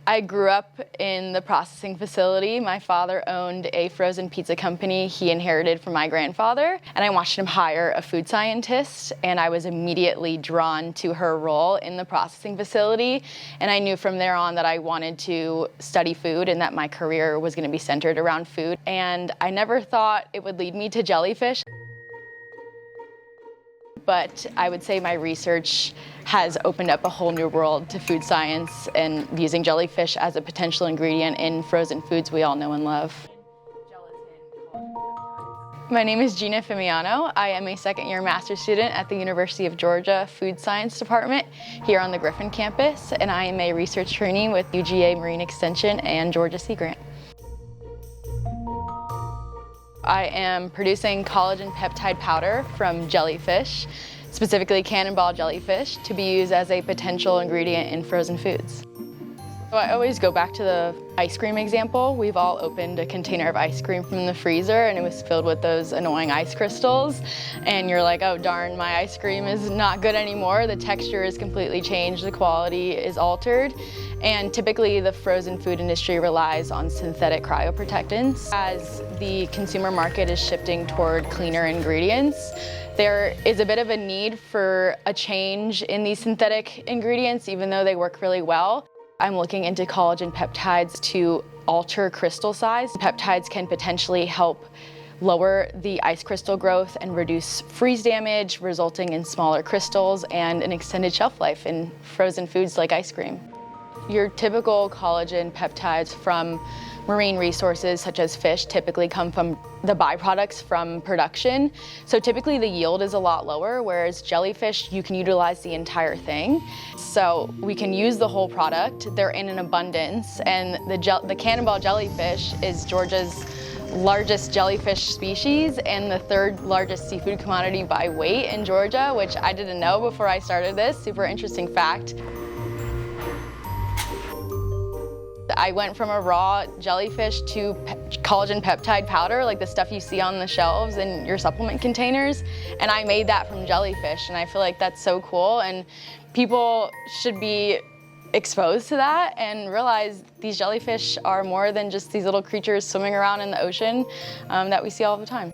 I grew up in the processing facility. My father owned a frozen pizza company he inherited from my grandfather, and I watched him hire a food scientist, and I was immediately drawn to her role in the processing facility, and I knew from there on that I wanted to study food and that my career was going to be centered around food, and I never thought it would lead me to jellyfish. But I would say my research has opened up a whole new world to food science and using jellyfish as a potential ingredient in frozen foods we all know and love. My name is Gina Fimiano. I am a second-year master's student at the University of Georgia Food Science Department here on the Griffin campus, and I am a research trainee with UGA Marine Extension and Georgia Sea Grant. I am producing collagen peptide powder from jellyfish, specifically cannonball jellyfish, to be used as a potential ingredient in frozen foods. So I always go back to the ice cream example. We've all opened a container of ice cream from the freezer and it was filled with those annoying ice crystals. And you're like, oh darn, my ice cream is not good anymore. The texture is completely changed, the quality is altered. And typically the frozen food industry relies on synthetic cryoprotectants. As the consumer market is shifting toward cleaner ingredients, there is a bit of a need for a change in these synthetic ingredients, even though they work really well. I'm looking into collagen peptides to alter crystal size. Peptides can potentially help lower the ice crystal growth and reduce freeze damage, resulting in smaller crystals and an extended shelf life in frozen foods like ice cream. Your typical collagen peptides from marine resources such as fish typically come from the byproducts from production. So typically the yield is a lot lower, whereas jellyfish, you can utilize the entire thing. So we can use the whole product. They're in an abundance, and the cannonball jellyfish is Georgia's largest jellyfish species and the third largest seafood commodity by weight in Georgia, which I didn't know before I started this. Super interesting fact. I went from a raw jellyfish to collagen peptide powder, like the stuff you see on the shelves in your supplement containers, and I made that from jellyfish, and I feel like that's so cool, and people should be exposed to that and realize these jellyfish are more than just these little creatures swimming around in the ocean that we see all the time.